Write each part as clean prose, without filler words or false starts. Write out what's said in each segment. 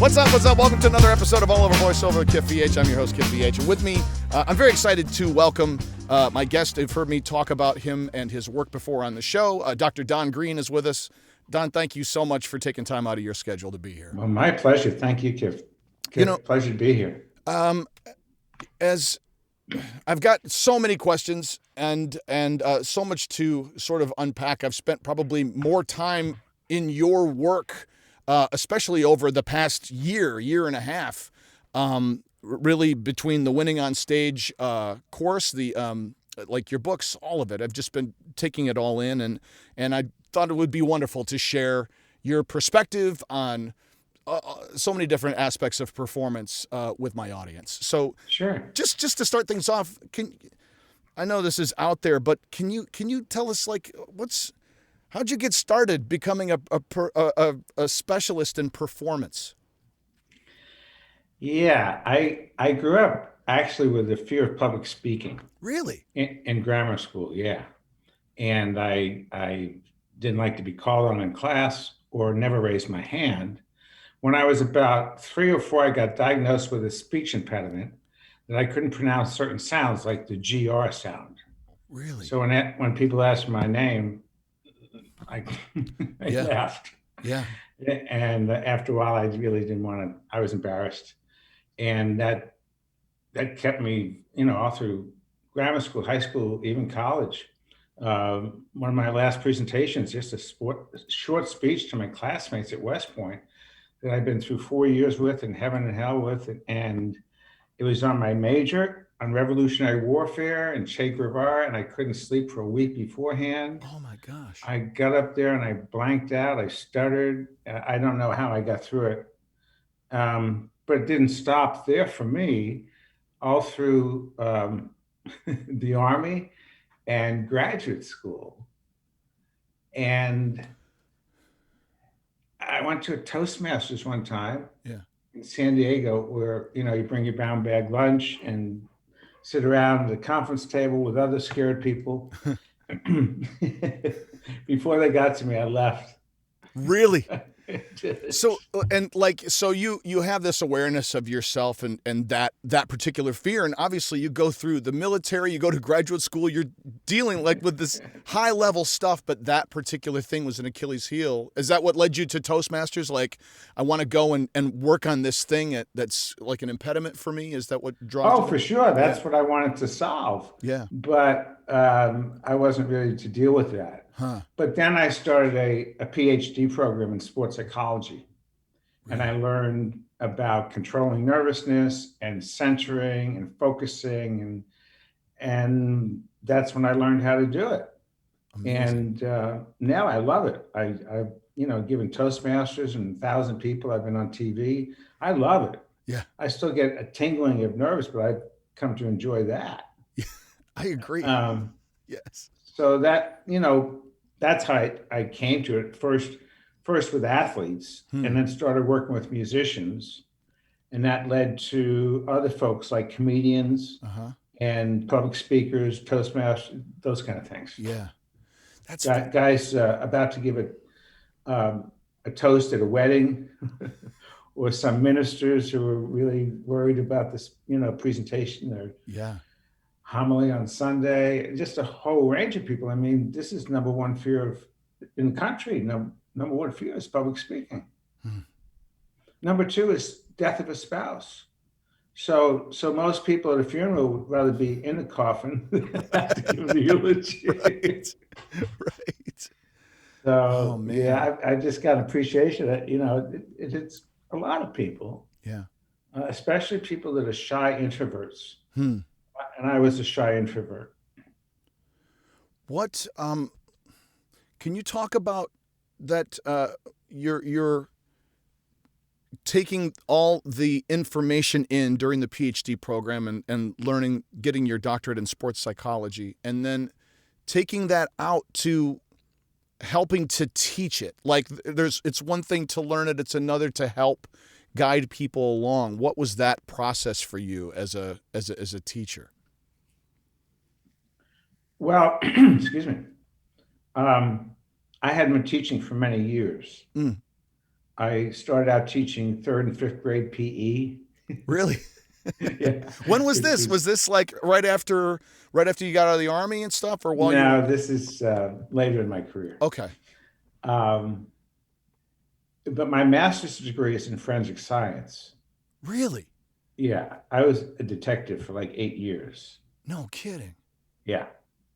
What's up? What's up? Welcome to another episode of All Over Voiceover with Kip VH. I'm your host, Kip VH. And with me, I'm very excited to welcome my guest. You've heard me talk about him and his work before on the show. Dr. Don Greene is with us. Don, thank you so much for taking time out of your schedule to be here. Well, my pleasure. Thank you, Kip. Pleasure to be here. As I've got so many questions and so much to sort of unpack. I've spent probably more time in your work, especially over the past year and a half, really between the Winning on Stage course, the like your books, all of it. I've just been taking it all in, and I thought it would be wonderful to share your perspective on so many different aspects of performance with my audience. So sure, just to start things off, I know this is out there, but can you tell us, like, how'd you get started becoming a specialist in performance? Yeah, I grew up actually with a fear of public speaking. Really? In grammar school, yeah. And I didn't like to be called on in class or never raised my hand. When I was about 3 or 4, I got diagnosed with a speech impediment that I couldn't pronounce certain sounds like the GR sound. Really? So when people asked my name, I laughed. Yeah. And after a while, I really didn't want to. I was embarrassed, and that kept me, all through grammar school, high school, even college. One of my last presentations, just a short speech to my classmates at West Point that I've been through 4 years with, and heaven and hell with, and it was on my major on Revolutionary Warfare and Che Guevara, and I couldn't sleep for a week beforehand. Oh my gosh! I got up there and I blanked out. I stuttered. I don't know how I got through it, but it didn't stop there for me. All through the Army and graduate school, and I went to a Toastmasters one time in San Diego, where you bring your brown bag lunch and sit around at the conference table with other scared people. Before they got to me, I left. Really? So you have this awareness of yourself and that particular fear, and obviously you go through the military, you go to graduate school, you're dealing like with this high level stuff, but that particular thing was an Achilles heel. Is that what led you to Toastmasters? Like, I want to go and work on this thing that's like an impediment for me. Is that what draws you? For sure. That's what I wanted to solve. Yeah. But I wasn't ready to deal with that. Huh. But then I started a PhD program in sports psychology. Right. And I learned about controlling nervousness and centering and focusing. And that's when I learned how to do it. Amazing. And now I love it. I've given Toastmasters and 1,000 people. I've been on TV. I love it. Yeah. I still get a tingling of nerves, but I've come to enjoy that. I agree. Yes. So that, that's how I came to it first with athletes, and then started working with musicians. And that led to other folks like comedians and public speakers, Toastmasters, those kind of things. Yeah. That's guys about to give a toast at a wedding or some ministers who are really worried about this, presentation or homily on Sunday, just a whole range of people. I mean, this is number one fear in the country. Number one fear is public speaking. Number two is death of a spouse. So most people at a funeral would rather be in the coffin than have to give the eulogy. Right. So I just got an appreciation that it's a lot of people. Yeah. Especially people that are shy introverts. And I was a shy introvert. What can you talk about that? You're taking all the information in during the PhD program and learning, getting your doctorate in sports psychology, and then taking that out to helping to teach it. Like, it's one thing to learn it, it's another to help guide people along. What was that process for you as a teacher? Well, excuse me. I had been teaching for many years. I started out teaching third and fifth grade PE. Really? Yeah, When was which this? Was was this like right after you got out of the army and stuff, or while you were? no, this is later in my career. Okay. Um, but my master's degree is in forensic science. Really? Yeah, I was a detective for like 8 years. No kidding. Yeah.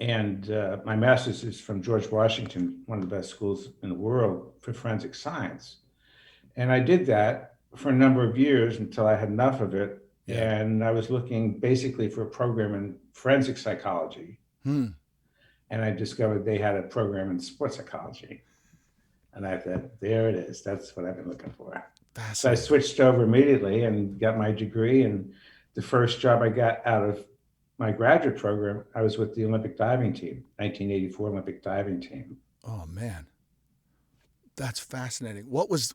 And my master's is from George Washington, one of the best schools in the world for forensic science. And I did that for a number of years until I had enough of it. Yeah. And I was looking basically for a program in forensic psychology. Hmm. And I discovered they had a program in sports psychology. And I thought, there it is. That's what I've been looking for. So I Fascinating. switched over immediately and got my degree. And the first job I got out of my graduate program, I was with the Olympic diving team, 1984 Olympic diving team. Oh man, that's fascinating. What was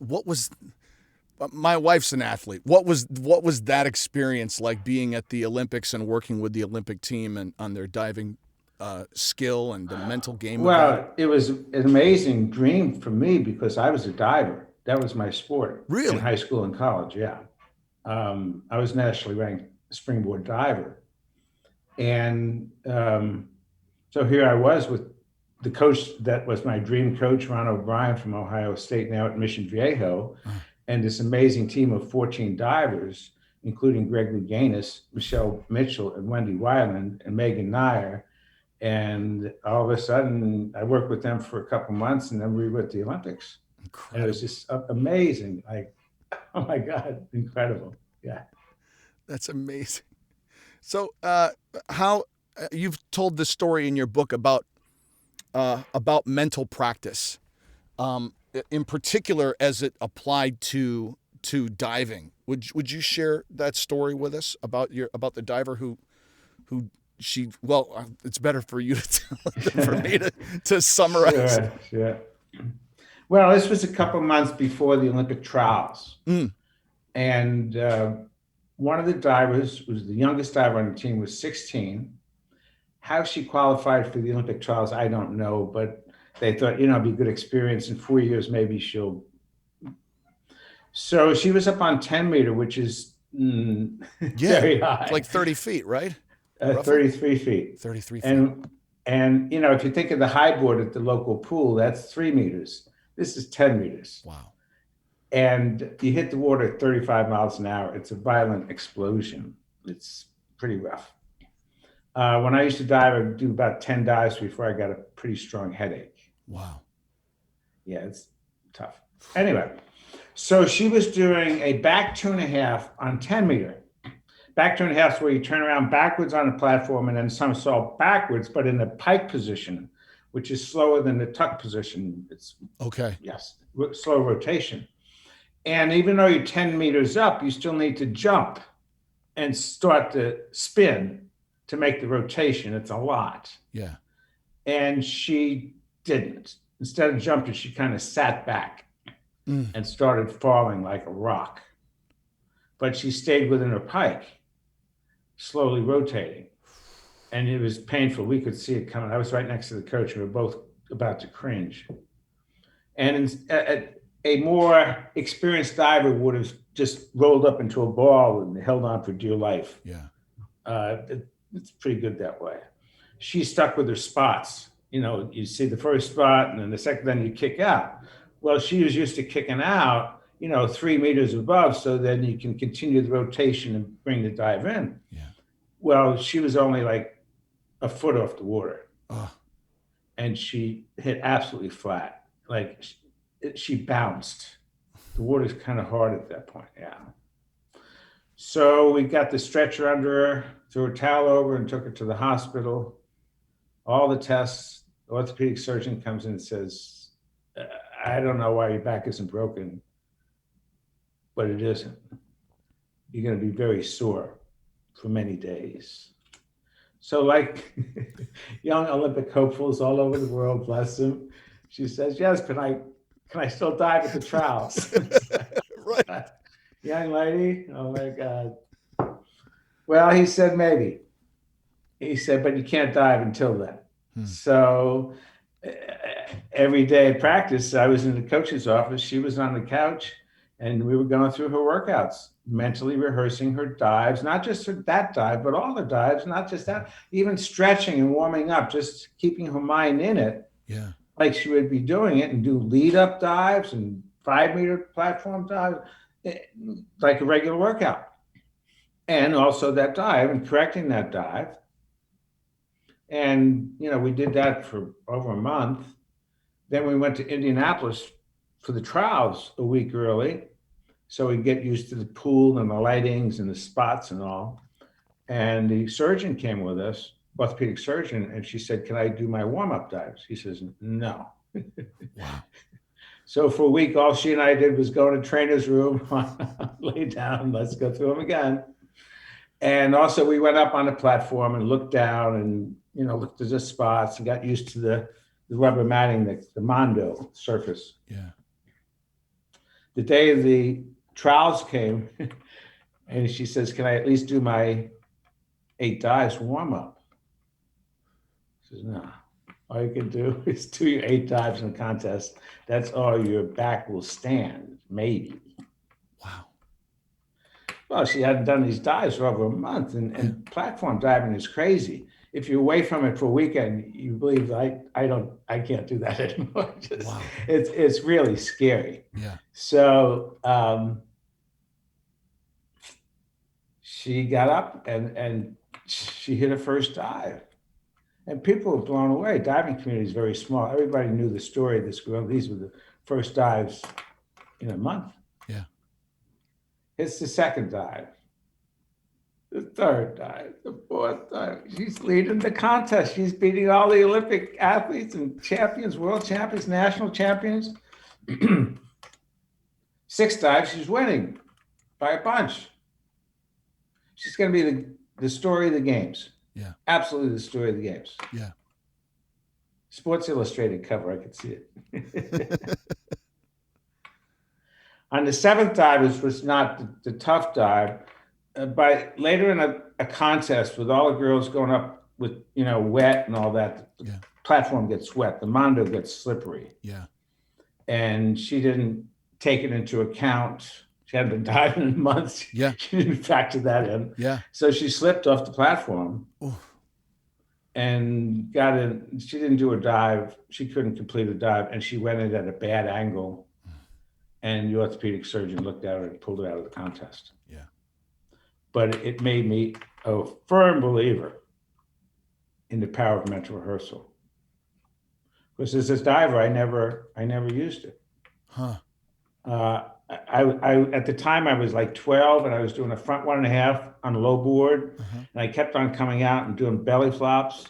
my wife's an athlete. What was that experience like being at the Olympics and working with the Olympic team and on their diving skill and the mental game of that? Well, it was an amazing dream for me because I was a diver. That was my sport in Really? high school and college. Yeah. I was nationally ranked springboard diver. And so here I was with the coach that was my dream coach, Ron O'Brien from Ohio State, now at Mission Viejo, Uh, and this amazing team of 14 divers, including Greg Louganis, Michelle Mitchell, and Wendy Weiland, and Megan Nair. And all of a sudden, I worked with them for a couple months, and then we were at the Olympics. And it was Incredible. just amazing. Like, oh my God, incredible. Yeah. That's amazing. So, how you've told this story in your book about mental practice, in particular as it applied to diving. Would you share that story with us about the diver who she? Well, it's better for you to tell it than for me to summarize it. Sure, sure. Well, this was a couple months before the Olympic trials. Mm, And one of the divers was the youngest diver on the team, was 16. How she qualified for the Olympic trials, I don't know, but they thought, it'd be a good experience. In 4 years, maybe she'll. So she was up on 10 meter, which is yeah, very it's like high, 30 feet, right? Roughly 33 feet. 33 feet. And if you think of the high board at the local pool, that's 3 meters. This is 10 meters. Wow. And you hit the water at 35 miles an hour. It's a violent explosion. It's pretty rough. When I used to dive, I'd do about 10 dives before I got a pretty strong headache. Wow. Yeah, it's tough. Anyway, so she was doing a back 2.5 on 10 meter. Back 2.5 is where you turn around backwards on the platform and then somersault backwards, but in the pike position, which is slower than the tuck position. It's, Okay. yes, slow rotation. And even though you're 10 meters up, you still need to jump and start to spin to make the rotation. It's a lot. Yeah. And she didn't. Instead of jumping, she kind of sat back and started falling like a rock. But she stayed within her pike, slowly rotating. And it was painful. We could see it coming. I was right next to the coach. We were both about to cringe. And a more experienced diver would have just rolled up into a ball and held on for dear life. Yeah. It's pretty good that way. She stuck with her spots. You see the first spot and then the second, then you kick out. Well, she was used to kicking out, 3 meters above, so then you can continue the rotation and bring the dive in. Yeah. Well, she was only like a foot off the water. Oh. And she hit absolutely flat. Like she bounced. The water's kind of hard at that point. Yeah. So we got the stretcher under her, threw a towel over and took her to the hospital. All the tests, the orthopedic surgeon comes in and says, I don't know why your back isn't broken, but it isn't. You're going to be very sore for many days. So like young Olympic hopefuls all over the world, bless them, she says, yes, can I still dive at the trials? Right. Young lady, oh my God. Well, he said, maybe. He said, but you can't dive until then. So every day at practice, I was in the coach's office. She was on the couch. And we were going through her workouts, mentally rehearsing her dives, not just that dive, but all the dives, not just that, even stretching and warming up, just keeping her mind in it, Yeah. like she would be doing it, and do lead up dives and 5 meter platform dives, eh, like a regular workout. And also that dive and correcting that dive. And, we did that for over a month. Then we went to Indianapolis for the trials a week early, so we get used to the pool and the lightings and the spots and all. And the surgeon came with us, orthopedic surgeon, and she said, "Can I do my warm up dives?" He says, "No." Wow. So for a week, all she and I did was go in a trainer's room, lay down, let's go through them again. And also, we went up on the platform and looked down and looked at the spots and got used to the rubber matting, the Mondo surface. Yeah. The day of the trials came, and she says, "Can I at least do my 8 dives warm up?" I says, "No. All you can do is do your 8 dives in the contest. That's all your back will stand, maybe." Wow. Well, she hadn't done these dives for over a month, and platform diving is crazy. If you're away from it for a weekend, you believe I can't do that anymore. Wow. It's really scary. Yeah. So she got up and she hit her first dive, and people were blown away. Diving community is very small. Everybody knew the story of this girl. These were the first dives in a month. Yeah. It's the second dive, the third dive, the fourth dive. She's leading the contest. She's beating all the Olympic athletes and champions, world champions, national champions. 6 dives, she's winning by a bunch. She's going to be the story of the games. Yeah. Absolutely the story of the games. Yeah. Sports Illustrated cover, I could see it. On the 7th dive, which was not the tough dive, but later in a contest with all the girls going up with, wet and all that, the platform gets wet, the Mondo gets slippery. Yeah. And she didn't take it into account. She hadn't been diving in months. Yeah. She didn't factor that in. Yeah. So she slipped off the platform. Ooh. And got in. She didn't do a dive. She couldn't complete a dive, and she went in at a bad angle. And the orthopedic surgeon looked at her and pulled her out of the contest. Yeah. But it made me a firm believer in the power of mental rehearsal. Because as a diver, I never used it. Huh. I at the time I was like 12, and I was doing a front 1.5 on a low board, and I kept on coming out and doing belly flops.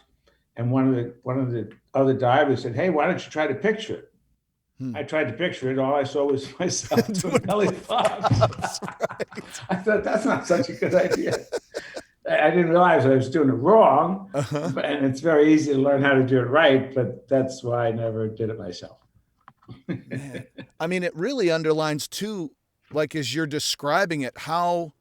And one of the other divers said, "Hey, why don't you try to picture it?" I tried to picture it. All I saw was myself doing belly flops. Right. I thought that's not such a good idea. I didn't realize I was doing it wrong, and it's very easy to learn how to do it right. But that's why I never did it myself. Man. I mean, it really underlines too, like as you're describing it, how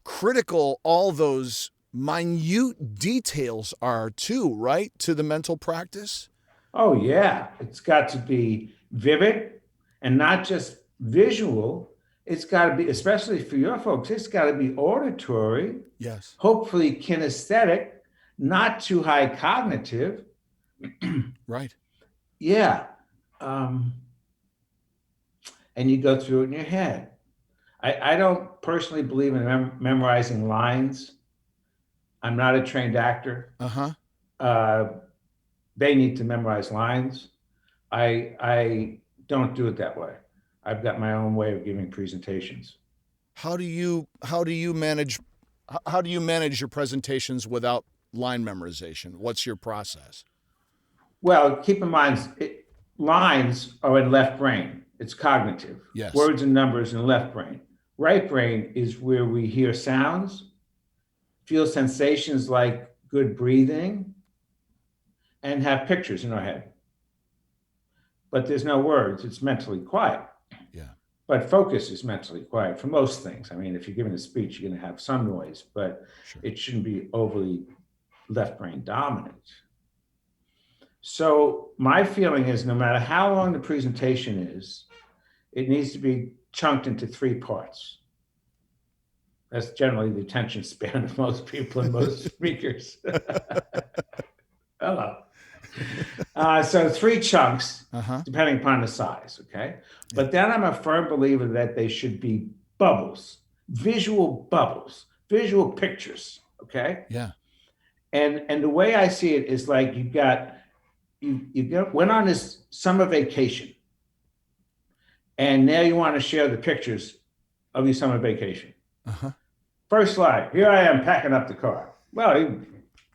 critical all those minute details are too, right? To the mental practice. Oh yeah, it's got to be vivid and not just visual. It's got to be, especially for your folks, it's got to be auditory. Yes. Hopefully kinesthetic, not too high cognitive. Right. Yeah. And you go through it in your head. I don't personally believe in memorizing lines. I'm not a trained actor. They need to memorize lines. I don't do it that way. I've got my own way of giving presentations. How do you manage your presentations without line memorization? What's your process? Well, keep in mind, lines are in left brain. It's cognitive. Yes. Words and numbers in left brain. Right brain is where we hear sounds, feel sensations like good breathing, and have pictures in our head. But there's no words. It's mentally quiet. Yeah. But focus is mentally quiet for most things. I mean, if you're giving a speech, you're going to have some noise, but it shouldn't be overly left brain dominant. So my feeling is no matter how long the presentation is, it needs to be chunked into 3 parts. That's generally the attention span of most people and most speakers. Hello. So 3 chunks, depending upon the size, okay? But then I'm a firm believer that they should be bubbles, visual pictures, okay? Yeah. And the way I see it is like went on this summer vacation, and now you want to share the pictures of your summer vacation. First slide. Here I am packing up the car. Well,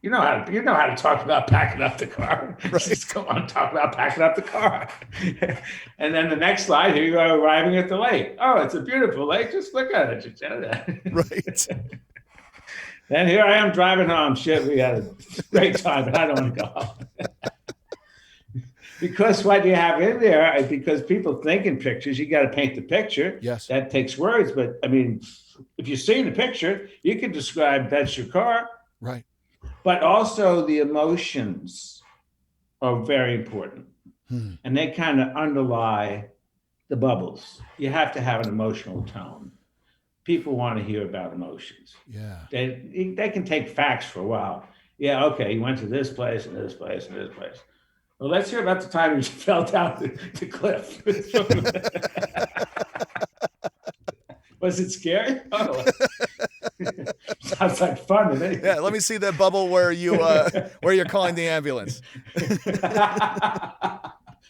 you know how to talk about packing up the car. Right. Just go on, talk about packing up the car. And then the next slide, here you are arriving at the lake. Oh, it's a beautiful lake. Just look at it. Right. Then here I am driving home. Shit, we had a great time, but I don't want to go home. Because what you have in there is because people think in pictures, you got to paint the picture. Yes. That takes words. But I mean, if you see the picture, you can describe that's your car. Right. But also the emotions are very important. And they kind of underlie the bubbles. You have to have an emotional tone. People want to hear about emotions. Yeah. They can take facts for a while. Yeah, okay, you went to this place and this place and this place. Well, let's hear about the time you fell down the cliff. Was it scary? Oh. Sounds like fun to me. Yeah, let me see that bubble where you're calling the ambulance.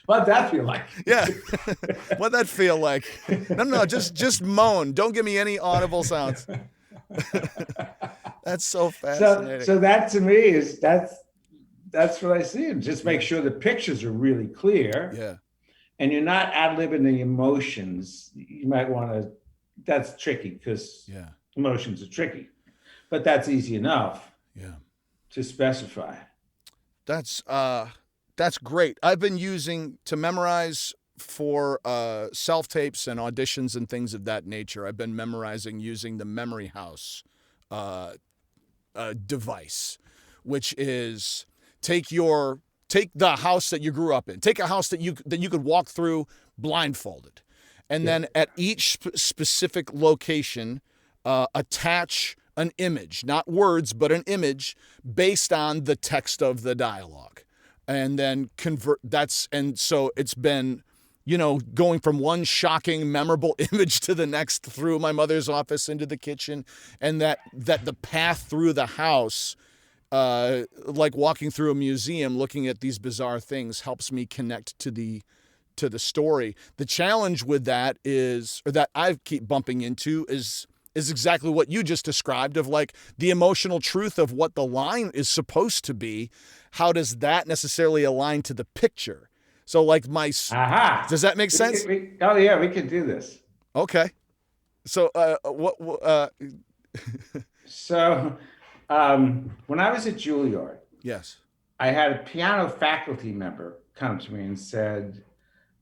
What'd that feel like? Yeah. What'd that feel like? No, just moan. Don't give me any audible sounds. That's so fascinating. So that to me is that's what I see. Just make sure the pictures are really clear. Yeah. And you're not ad-libbing the emotions. You might want to. That's tricky because emotions are tricky, but that's easy enough. Yeah. To specify. That's great. I've been using to memorize for self-tapes and auditions and things of that nature. I've been memorizing using the Memory House device, which is take the house that you grew up in. Take a house that you could walk through blindfolded. And then at each specific location, attach an image, not words, but an image based on the text of the dialogue. And then so it's been, going from one shocking, memorable image to the next through my mother's office into the kitchen. And that the path through the house, like walking through a museum, looking at these bizarre things, helps me connect to the story. The challenge with that that I keep bumping into is exactly what you just described, of like the emotional truth of what the line is supposed to be. How does that necessarily align to the picture? So like does that make sense? We can do this. Okay. So So when I was at Juilliard, yes, I had a piano faculty member come to me and said,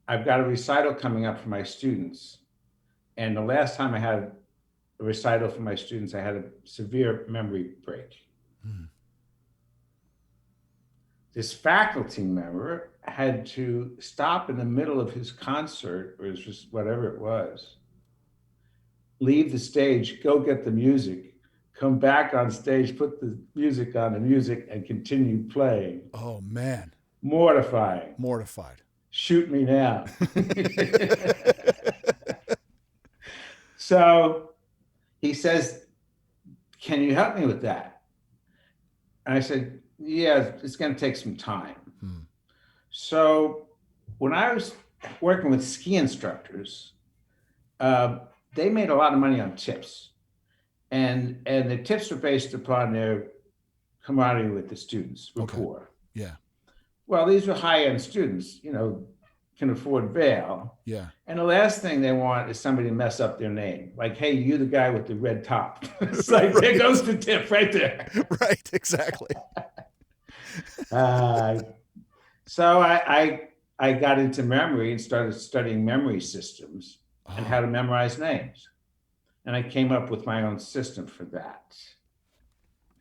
I've got a recital coming up for my students. And the last time I had a recital for my students, I had a severe memory break. This faculty member had to stop in the middle of his concert, or just whatever it was, leave the stage, go get the music, come back on stage, put the music on the music, and continue playing. Oh, man. Mortified. Shoot me now. So he says, can you help me with that? And I said, yeah, it's going to take some time. So when I was working with ski instructors, they made a lot of money on tips. And the tips were based upon their camaraderie with the students, rapport. Okay. Yeah. Well, these were high-end students, can afford Vail. Yeah. And the last thing they want is somebody to mess up their name. Like, hey, you the guy with the red top. It's like, there goes the tip right there. Right, exactly. So I got into memory and started studying memory systems and how to memorize names. And I came up with my own system for that.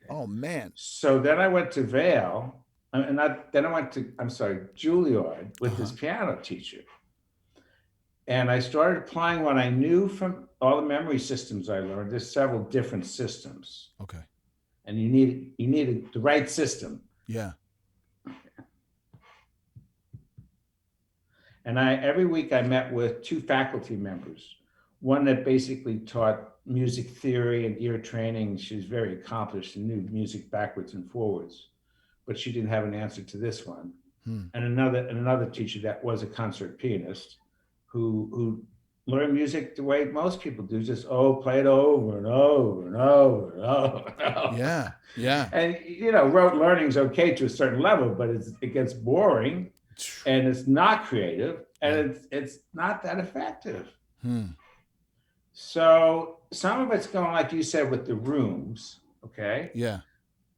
Oh, man. So then I went to Vail. Then I went to, Juilliard with this piano teacher. And I started applying what I knew from all the memory systems I learned. There's several different systems. Okay. And you need the right system. Yeah. And every week I met with 2 faculty members, one that basically taught music theory and ear training. She was very accomplished and knew music backwards and forwards, but she didn't have an answer to this one. And another teacher that was a concert pianist who learned music the way most people do, just play it over and over and over and over and over. Yeah, yeah. And rote learning's okay to a certain level, but it gets boring, and it's not creative, and it's not that effective. So some of it's going, like you said, with the rooms, okay? Yeah.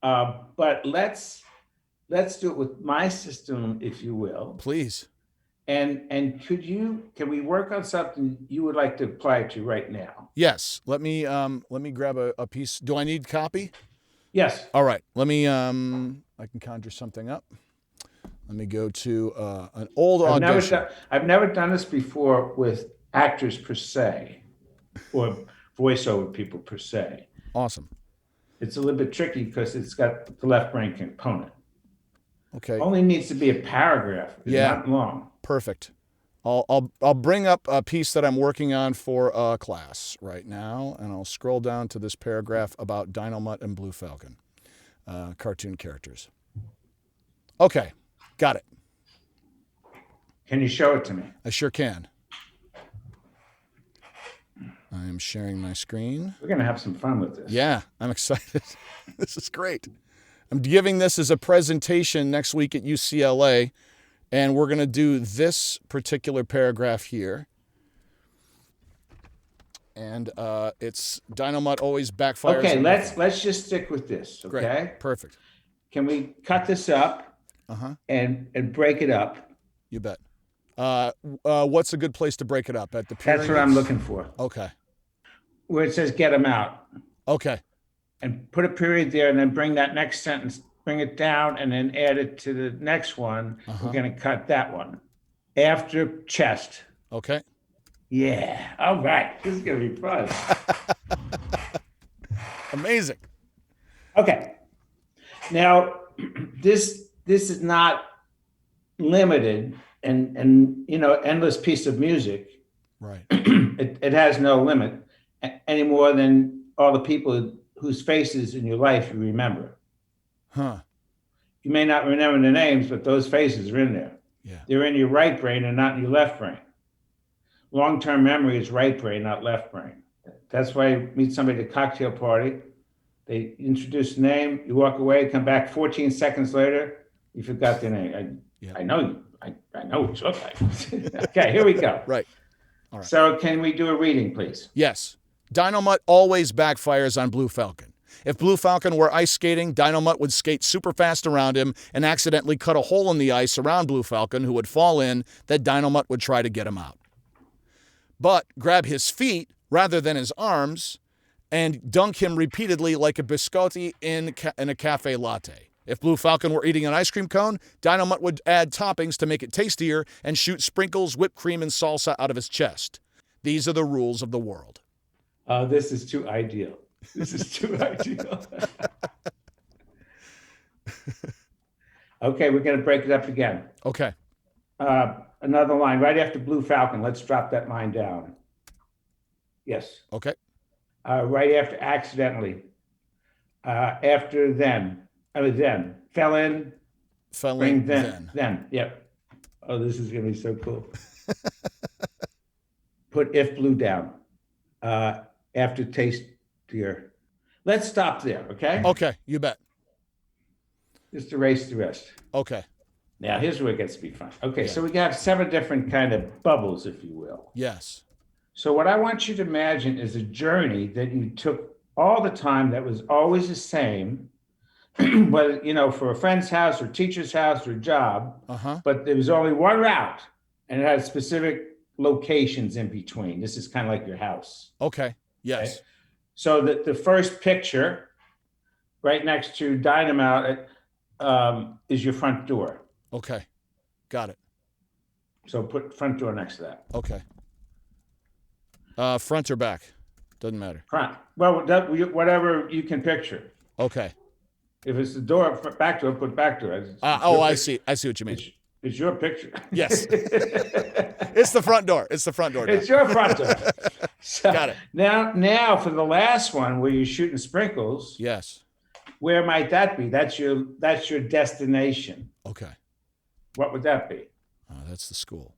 But let's do it with my system, if you will. Please. And can we work on something you would like to apply to right now? Yes. Let me grab a piece. Do I need copy? Yes. All right. Let me I can conjure something up. Let me go to an old audition. I've never done this before with actors per se, or voiceover people per se. Awesome. It's a little bit tricky because it's got the left brain component. Okay. Only needs to be a paragraph. It's not long. Perfect. I'll bring up a piece that I'm working on for a class right now, and I'll scroll down to this paragraph about Dynomutt and Blue Falcon, cartoon characters. Okay, got it. Can you show it to me? I sure can. I am sharing my screen. We're gonna have some fun with this. Yeah, I'm excited. This is great. I'm giving this as a presentation next week at UCLA, and we're going to do this particular paragraph here. And it's Dynomutt always backfires. Okay, let's just stick with this, okay? Great. Perfect. Can we cut this up and break it up? You bet. What's a good place to break it up? At the periods? That's what I'm looking for. Okay. Where it says get them out. Okay. And put a period there, and then bring that next sentence, bring it down, and then add it to the next one. We're going to cut that one. After chest. Okay. Yeah. All right. This is going to be fun. Amazing. Okay. Now, this is not limited and endless piece of music. Right. It has no limit any more than all the people whose faces in your life you remember. You may not remember the names, but those faces are in there. Yeah. They're in your right brain and not in your left brain. Long-term memory is right brain, not left brain. That's why you meet somebody at a cocktail party, they introduce the name, you walk away, come back 14 seconds later, you forgot their name. I know you. I know what you look like. Okay, here we go. Right. All right. So can we do a reading, please? Yes. Dynomutt always backfires on Blue Falcon. If Blue Falcon were ice skating, Dynomutt would skate super fast around him and accidentally cut a hole in the ice around Blue Falcon, who would fall in, that Dynomutt would try to get him out. But grab his feet rather than his arms and dunk him repeatedly like a biscotti in a cafe latte. If Blue Falcon were eating an ice cream cone, Dynomutt would add toppings to make it tastier and shoot sprinkles, whipped cream, and salsa out of his chest. These are the rules of the world. This is too ideal. This is too ideal. Okay, we're going to break it up again. Okay. Another line right after Blue Falcon. Let's drop that line down. Yes. Okay. Right after accidentally. After then. Then. Fell in. Fell in. Then. Yep. Oh, this is going to be so cool. Put if blue down. After taste dear. Let's stop there, okay? Okay, you bet. Just erase the rest. Okay. Now, here's where it gets to be fun. Okay, so we got 7 different kind of bubbles, if you will. Yes. So what I want you to imagine is a journey that you took all the time that was always the same, whether, for a friend's house or teacher's house or job, but there was only one route, and it had specific locations in between. This is kind of like your house. Okay. Yes. Okay? So the first picture right next to Dynomutt is your front door. Okay. Got it. So put front door next to that. Okay. Front or back? Doesn't matter. Front. Well, whatever you can picture. Okay. If it's the door, back door, put back door. I see. I see what you mean. It's your picture. Yes. It's the front door. It's the front door. It's your front door. So got it. Now for the last one where you're shooting sprinkles. Yes. Where might that be? That's your destination. Okay. What would that be? That's the school.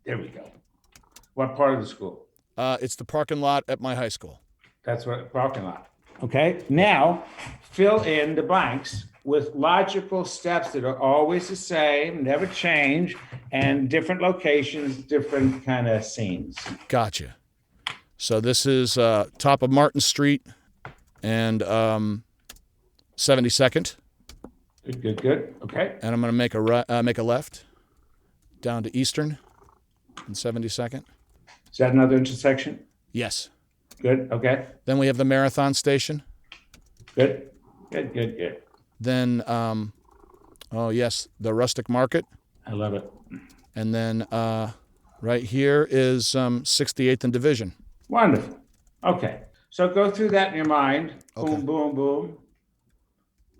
There we go. What part of the school? It's the parking lot at my high school. That's what parking lot. Okay. Now fill in the blanks with logical steps that are always the same, never change, and different locations, different kind of scenes. Gotcha. So this is top of Martin Street and 72nd. Good. Okay. And I'm going to make a left down to Eastern and 72nd. Is that another intersection? Yes. Good. Okay. Then we have the Marathon Station. Good. Then, the Rustic Market. I love it. And then right here is 68th and Division. Wonderful. Okay. So go through that in your mind. Okay. Boom, boom, boom.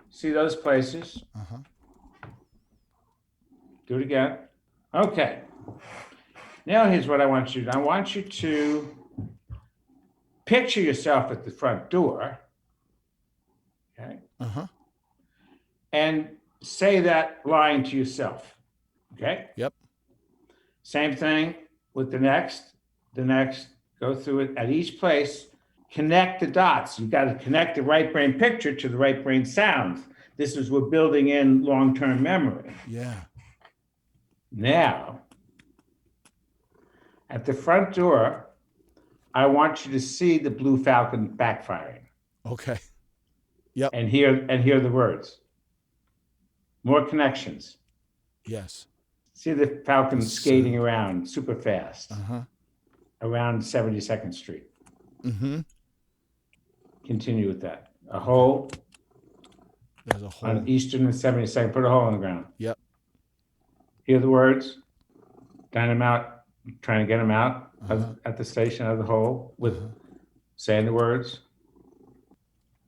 See those places. Uh-huh. Do it again. Okay. Now here's what I want you to do. I want you to picture yourself at the front door. Okay. Uh-huh. And say that line to yourself. Okay? Yep. Same thing with the next, go through it at each place, connect the dots. You've got to connect the right brain picture to the right brain sounds. This is we're building in long-term memory. Yeah. Now, at the front door, I want you to see the Blue Falcon backfiring. Okay. Yep. And hear the words. More connections. Yes. See the Falcon skating around super fast. Uh-huh. Around 72nd Street. Mm-hmm. Continue with that. A hole. There's a hole. On Eastern and 72nd. Put a hole in the ground. Yep. Hear the words. Dine them out. Trying to get them out at the station out of the hole with saying the words.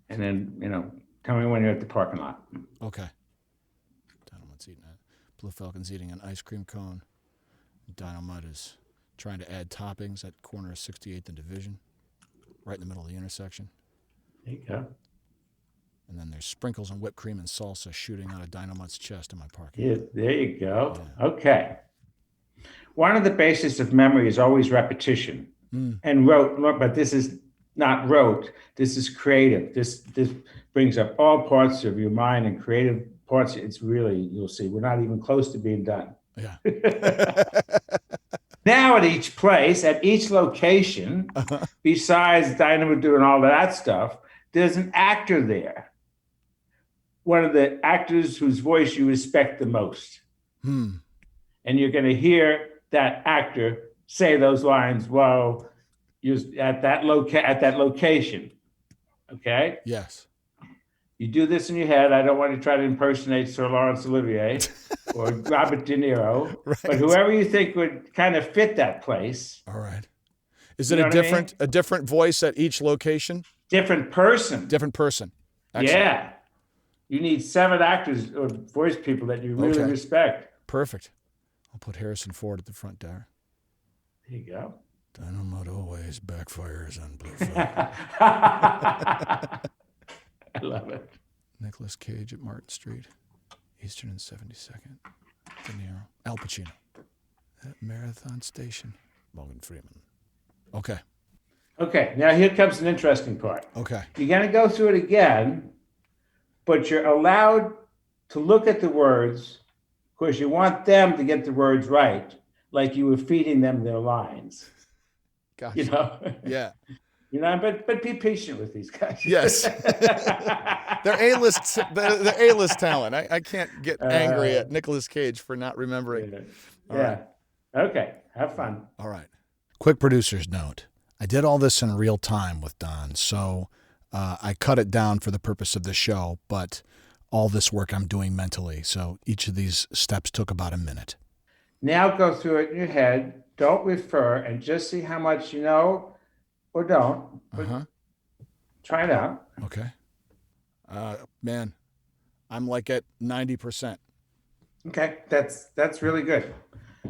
And then, tell me when you're at the parking lot. Okay. Dynamite's eating it. Blue Falcon's eating an ice cream cone. Dynamite is trying to add toppings at corner of 68th and Division, right in the middle of the intersection. There you go. And then there's sprinkles and whipped cream and salsa shooting out of Dynamite's chest in my parking lot. Yeah, there you go. Yeah. Okay. One of the bases of memory is always repetition. And but this is not rote. This is creative. This brings up all parts of your mind and creative parts. It's really, you'll see, we're not even close to being done. Yeah. Now at each place, at each location, besides Dynamo doing all that stuff, there's an actor there. One of the actors whose voice you respect the most. And you're going to hear that actor say those lines while you're at that location. Okay? Yes. You do this in your head. I don't want to try to impersonate Sir Laurence Olivier or Robert De Niro, right. But whoever you think would kind of fit that place. All right. Is it a different voice at each location? Different person. Different person. Excellent. Yeah. You need 7 actors or voice people that you really respect. Perfect. I'll put Harrison Ford at the front door. There you go. Dynamite always backfires on Blue Falcon. I love it. Nicolas Cage at Martin Street, Eastern and 72nd. De Niro. Al Pacino. At Marathon Station. Morgan Freeman. Okay. Okay, now here comes an interesting part. Okay. You're going to go through it again, but you're allowed to look at the words because you want them to get the words right, like you were feeding them their lines. Gotcha. Yeah. But be patient with these guys. Yes. They're A-list talent. I can't get angry at Nicolas Cage for not remembering. Yeah. Okay. Have fun. All right. Quick producer's note. I did all this in real time with Don, so I cut it down for the purpose of the show, but all this work I'm doing mentally, so each of these steps took about a minute. Now go through it in your head. Don't refer and just see how much you know or don't. But Uh-huh. try it out. Okay. Man, I'm like at 90%. Okay, that's really good.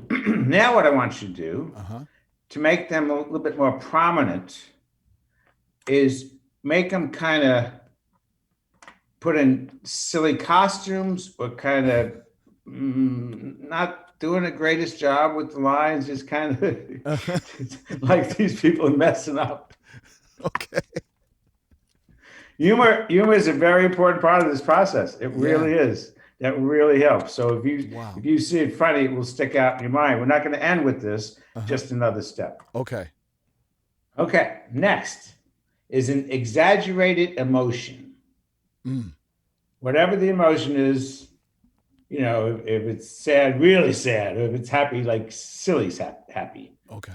Now what I want you to do Uh-huh. to make them a little bit more prominent is make them kind of put in silly costumes or kind of not doing the greatest job with the lines, just kind of like these people are messing up. Okay. Humor is a very important part of this process. It Yeah. really is. That really helps. So if Wow. you see it funny, it will stick out in your mind. We're not going to end with this, Uh-huh. just another step. Okay. Okay, next is an exaggerated emotion. Mm. Whatever the emotion is, you know, if it's sad, really sad, or if it's happy, like silly happy. Okay.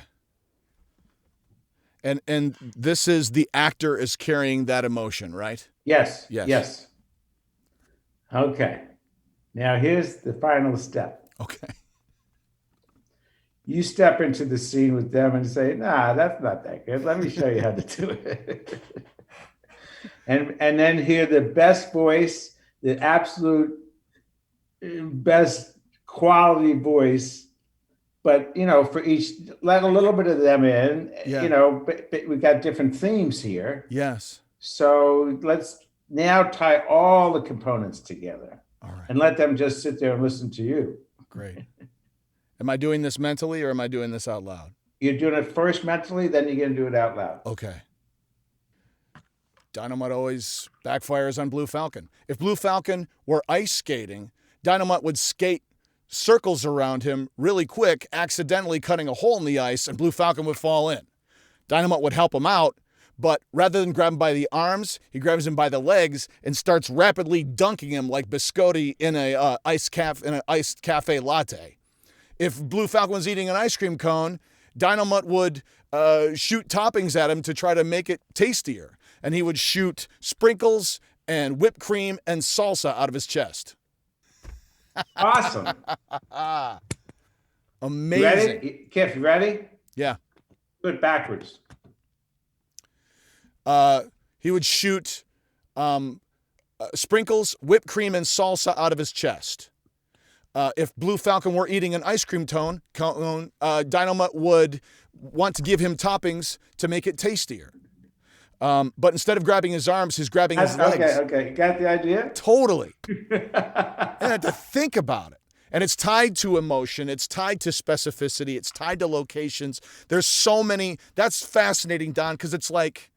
And this is the actor is carrying that emotion, right? Yes, Yes. yes. Okay. Now here's the final step. Okay. You step into the scene with them and say, "Nah, that's not that good. Let me show you how to do it." And then hear the best voice, the absolute best quality voice. But you know, for each, let a little bit of them in. You Yeah. know, but we got different themes here. Yes. So let's now tie all the components together All right. and let them just sit there and listen to you. Great. Am I doing this mentally or am I doing this out loud? You're doing it first mentally, then you're going to do it out loud. Okay. Dynamite always backfires on Blue Falcon. If Blue Falcon were ice skating, Dynamite would skate circles around him really quick, accidentally cutting a hole in the ice, and Blue Falcon would fall in. Dynamite would help him out, but rather than grab him by the arms, he grabs him by the legs and starts rapidly dunking him like biscotti in an iced cafe latte. If Blue Falcon was eating an ice cream cone, Dynamite would shoot toppings at him to try to make it tastier. And he would shoot sprinkles and whipped cream and salsa out of his chest. Awesome. Amazing. You ready? Kif, you ready? Yeah. Do it backwards. He would shoot sprinkles, whipped cream, and salsa out of his chest. If Blue Falcon were eating an ice cream cone, Dynamite would want to give him toppings to make it tastier. But instead of grabbing his arms, he's grabbing his legs. Okay. You got the idea? Totally. And I had to think about it. And it's tied to emotion. It's tied to specificity. It's tied to locations. There's so many. That's fascinating, Don, because it's like,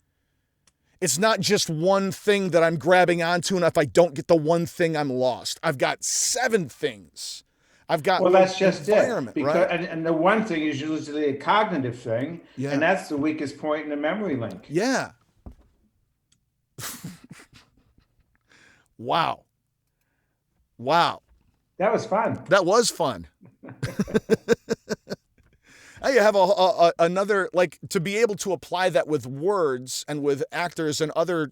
it's not just one thing that I'm grabbing onto, and if I don't get the one thing, I'm lost. I've got 7 things. I've got that's just environment, it. Because, right? and the one thing is usually a cognitive thing, Yeah. and that's the weakest point in the memory link. Yeah. Wow. That was fun. That was fun. Now you have another, like, to be able to apply that with words and with actors and other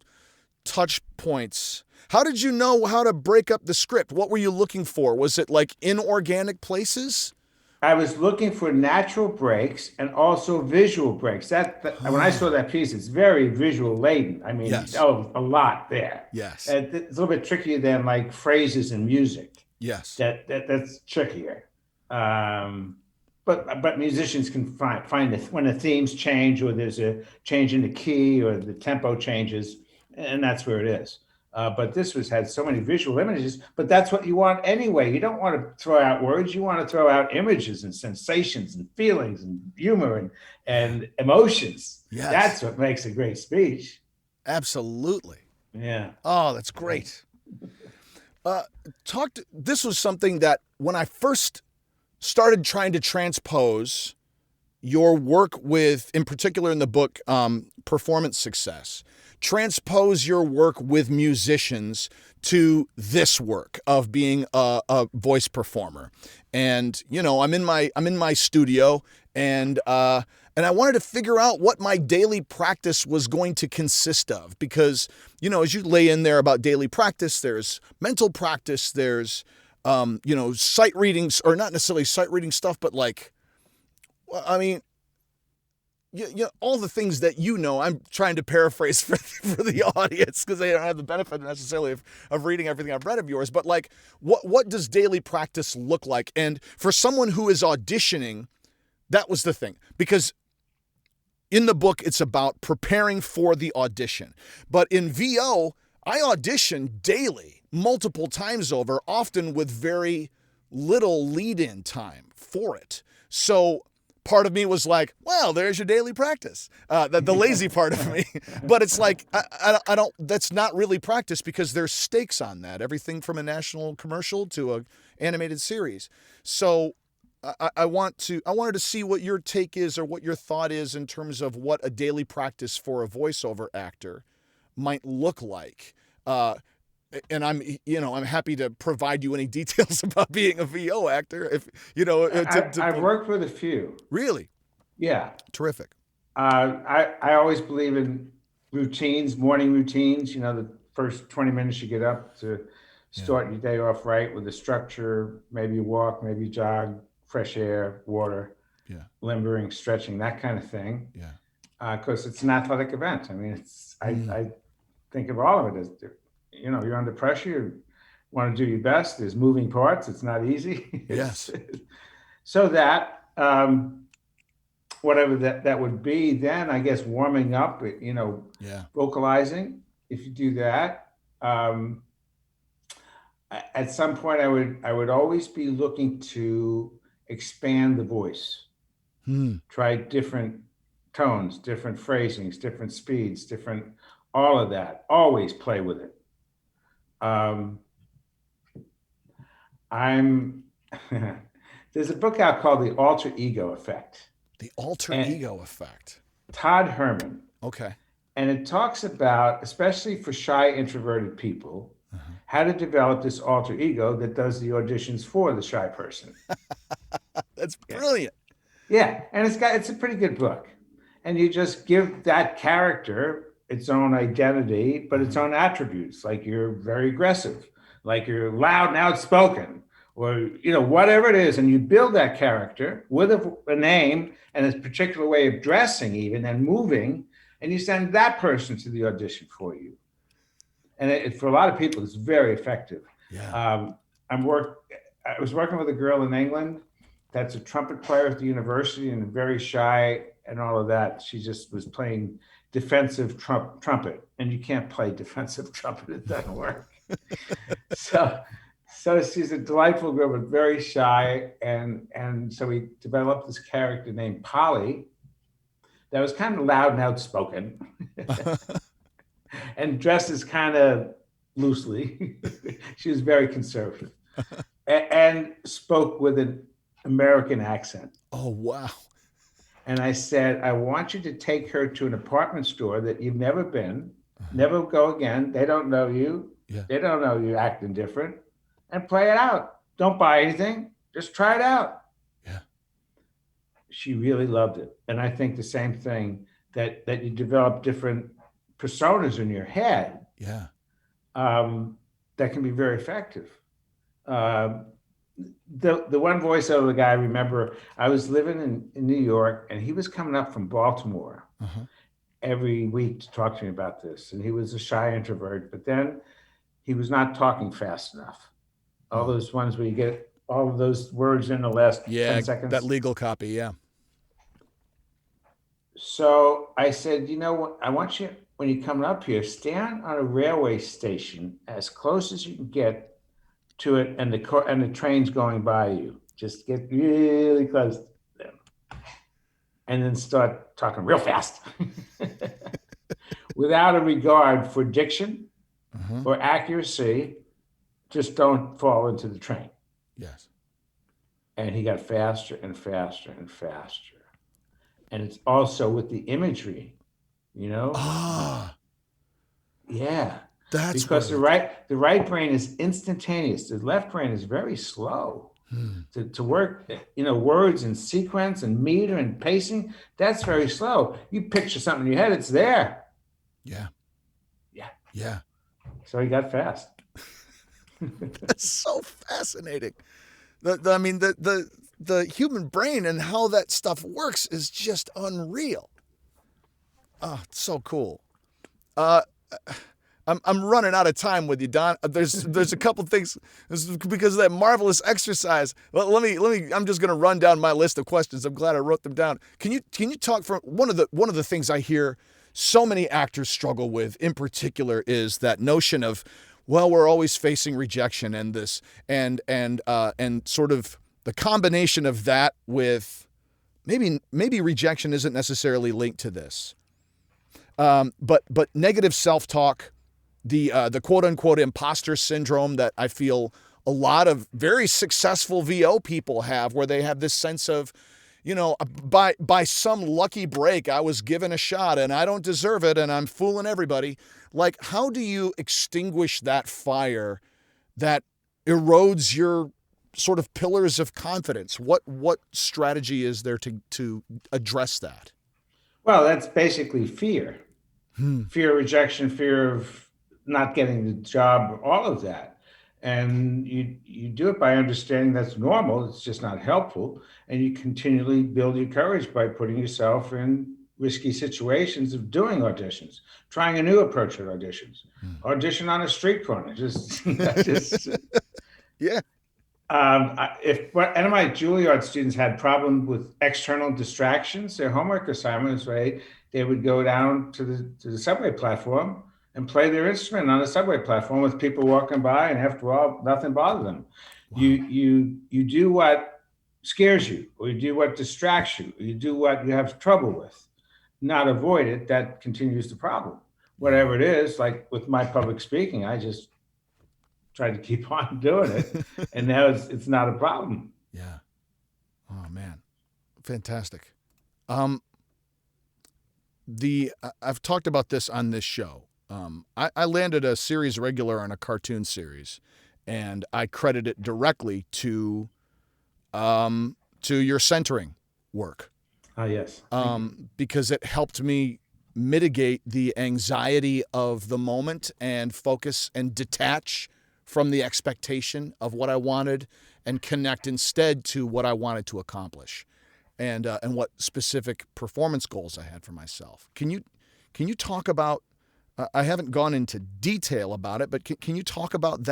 touch points. How did you know how to break up the script? What were you looking for? Was it like inorganic places? I was looking for natural breaks and also visual breaks. When I saw that piece, it's very visual laden. I mean, Yes. a lot there. Yes. It's a little bit trickier than like phrases in music. Yes. That's trickier. But musicians can find it when the themes change or there's a change in the key or the tempo changes, and that's where it is. But this had so many visual images, but that's what you want anyway. You don't want to throw out words. You want to throw out images and sensations and feelings and humor and emotions. Yes. That's what makes a great speech. Absolutely. Yeah. Oh, that's great. This was something that when I first started trying to transpose your work with, in particular in the book, Performance Success, transpose your work with musicians to this work of being a voice performer. And, you know, I'm in my studio and I wanted to figure out what my daily practice was going to consist of, because, you know, as you lay in there about daily practice, there's mental practice, there's sight readings, or not necessarily sight reading stuff, but like, well, I mean, all the things that I'm trying to paraphrase for the audience because they don't have the benefit necessarily of reading everything I've read of yours. But like, what does daily practice look like? And for someone who is auditioning, that was the thing. Because in the book, it's about preparing for the audition. But in VO, I audition daily, multiple times over, often with very little lead-in time for it. So part of me was like, well, there's your daily practice, the lazy part of me. But it's like, I don't, that's not really practice because there's stakes on that. Everything from a national commercial to a animated series. So I wanted to see what your take is or what your thought is in terms of what a daily practice for a voiceover actor might look like. And I'm happy to provide you any details about being a VO actor. If I've worked with a few. Really? Yeah. Terrific. I always believe in routines, morning routines. The first 20 minutes you get up to start your day off right with a structure. Maybe you walk, maybe you jog, fresh air, water, limbering, stretching, that kind of thing. Yeah. Because it's an athletic event. I mean, I think of all of it as, you're under pressure. You want to do your best. There's moving parts. It's not easy. Yes. So that, whatever that would be, then I guess warming up, vocalizing. If you do that, at some point I would always be looking to expand the voice. Try different tones, different phrasings, different speeds, all of that. Always play with it. There's a book out called The Alter Ego Effect. The Alter Ego Effect. Todd Herman. Okay. And it talks about, especially for shy, introverted people, how to develop this alter ego that does the auditions for the shy person. That's brilliant. Yeah, and it's a pretty good book. And you just give that character its own identity, but its own attributes, like you're very aggressive, like you're loud and outspoken, or whatever it is, and you build that character with a name and a particular way of dressing, even, and moving, and you send that person to the audition for you. And for a lot of people, it's very effective. Yeah. I was working with a girl in England that's a trumpet player at the university and very shy and all of that. She just was playing defensive trumpet, and you can't play defensive trumpet. It doesn't work. So she's a delightful girl, but very shy. And so we developed this character named Polly that was kind of loud and outspoken and dresses kind of loosely. She was very conservative and spoke with an American accent. Oh, wow. And I said, I want you to take her to an apartment store that you've never been, never go again. They don't know you. Yeah. They don't know you're acting different, and play it out. Don't buy anything. Just try it out. Yeah. She really loved it. And I think the same thing, that you develop different personas in your head. Yeah. That can be very effective. The one voiceover guy I remember, I was living in New York, and he was coming up from Baltimore every week to talk to me about this. And he was a shy introvert, but then he was not talking fast enough. All those ones where you get all of those words in the last 10 seconds. That legal copy, yeah. So I said, I want you, when you're coming up here, stand on a railway station as close as you can get to it, and the train's going by you. Just get really close to them, and then start talking real fast, without a regard for diction or accuracy. Just don't fall into the train. Yes. And he got faster and faster and faster, and it's also with the imagery, Yeah. That's because the right brain is instantaneous. The left brain is very slow to work, words and sequence and meter and pacing. That's very slow. You picture something in your head, it's there. Yeah. Yeah. Yeah. So he got fast. That's so fascinating. I mean, the human brain and how that stuff works is just unreal. Oh, it's so cool. Uh, I'm running out of time with you, Don. There's a couple things because of that marvelous exercise. Let me. I'm just gonna run down my list of questions. I'm glad I wrote them down. Can you talk from one of the things I hear so many actors struggle with in particular is that notion of, well, we're always facing rejection and this and sort of the combination of that with maybe rejection isn't necessarily linked to this. But negative self-talk, the quote unquote imposter syndrome that I feel a lot of very successful VO people have, where they have this sense of, by some lucky break, I was given a shot and I don't deserve it and I'm fooling everybody. Like, how do you extinguish that fire that erodes your sort of pillars of confidence? What strategy is there to address that? Well, that's basically fear. Hmm. Fear of rejection, fear of not getting the job, all of that. And you do it by understanding that's normal. It's just not helpful. And you continually build your courage by putting yourself in risky situations of doing auditions, trying a new approach at auditions, audition on a street corner. Just Yeah. if any of my Juilliard students had problems with external distractions, their homework assignments, right, they would go down to the subway platform and play their instrument on the subway platform with people walking by, and after all, nothing bothered them. You Wow. you do what scares you, or you do what distracts you, or you do what you have trouble with, not avoid it. That continues the problem. Yeah. Whatever it is, like with my public speaking, I just tried to keep on doing it, and now it's not a problem. Yeah. Oh man. Fantastic. Um, I've talked about this on this show. I landed a series regular on a cartoon series, and I credit it directly to your centering work, Ah, yes, thank you. because it helped me mitigate the anxiety of the moment and focus and detach from the expectation of what I wanted and connect instead to what I wanted to accomplish and what specific performance goals I had for myself. Can you talk about? I haven't gone into detail about it, but can you talk about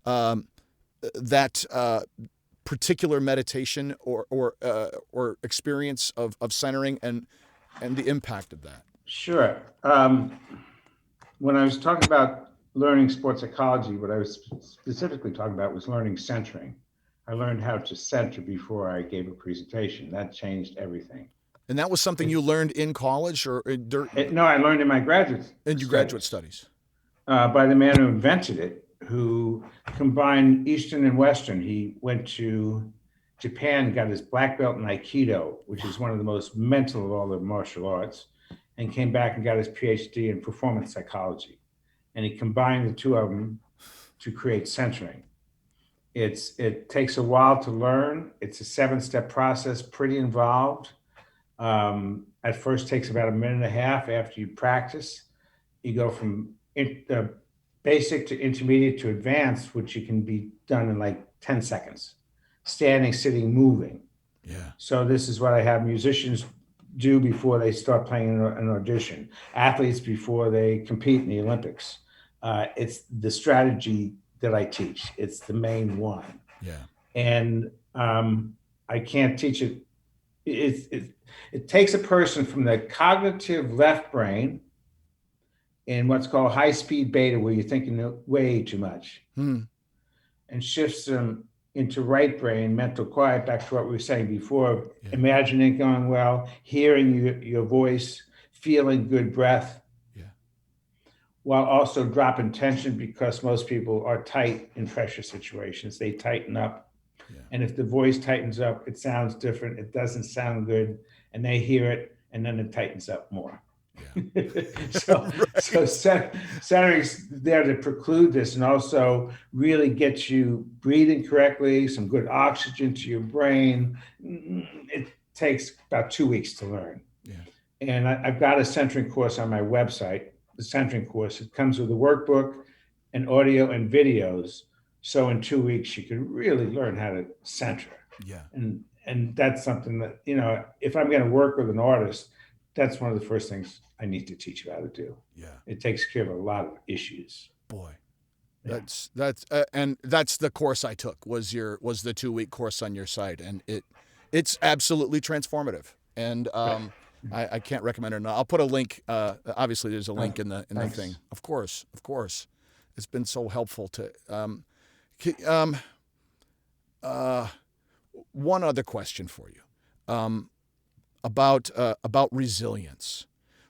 um, that particular meditation or experience of centering and the impact of that? Sure. When I was talking about learning sports psychology, what I was specifically talking about was learning centering. I learned how to center before I gave a presentation. That changed everything. And that was something It, you learned in college or no, I learned in my graduate in your graduate studies studies. by the man who invented it, who combined Eastern and Western. He went to Japan, got his black belt in Aikido, which is one of the most mental of all the martial arts, and came back and got his PhD in performance psychology. And he combined the two of them to create centering. It takes a while to learn. It's a 7-step process, pretty involved. At first, takes about a minute and a half. After you practice, you go from basic to intermediate to advanced, which you can be done in like 10 seconds, standing, sitting, moving. Yeah. So this is what I have musicians do before they start playing an audition, athletes before they compete in the Olympics. It's the strategy that I teach. It's the main one. Yeah. And I can't teach it. It takes a person from the cognitive left brain in what's called high speed beta, where you're thinking way too much, Hmm. and shifts them into right brain, mental quiet, back to what we were saying before, Yeah. imagining it going well, hearing your voice, feeling good breath, Yeah. while also dropping tension, because most people are tight in pressure situations. They tighten up. Yeah. And if the voice tightens up, it sounds different. It doesn't sound good. And they hear it, and then it tightens up more. so Right. Centering's there to preclude this and also really get you breathing correctly, some good oxygen to your brain. It takes about 2 weeks to learn. Yeah. And I've got a centering course on my website, the centering course. It comes with a workbook and audio and videos. So in 2 weeks, you can really learn how to center. Yeah. And that's something that, if I'm going to work with an artist, that's one of the first things I need to teach you how to do. Yeah. It takes care of a lot of issues. Boy. Yeah. And that's the course I took was the 2 week course on your site, and it's absolutely transformative. And I can't recommend it enough. I'll put a link. Obviously, there's a link in the thing. Of course, it's been so helpful to. One other question for you, about resilience,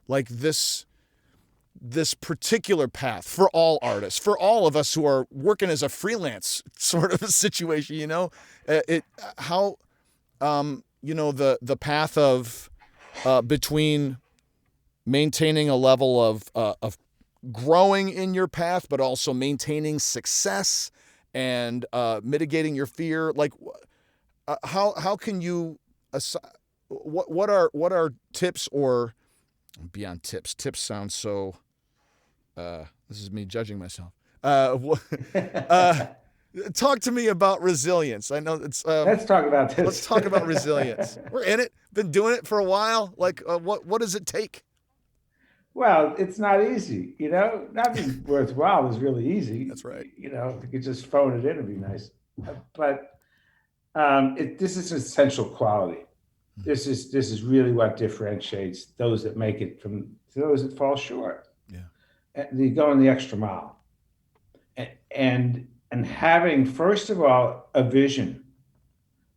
like this particular path for all artists, for all of us who are working as a freelance sort of a situation, the path of between maintaining a level of growing in your path, but also maintaining success and mitigating your fear. Like, how can you? What are tips or beyond tips? Tips sound so. This is me judging myself. Talk to me about resilience. I know it's. Let's talk about this. Let's talk about resilience. We're in it. Been doing it for a while. Like, what does it take? Well, it's not easy. Nothing worthwhile is really easy. That's right. If you could just phone it in, it'd be nice. But this is an essential quality. This is really what differentiates those that make it from those that fall short. Yeah, you go in the extra mile, and having, first of all, a vision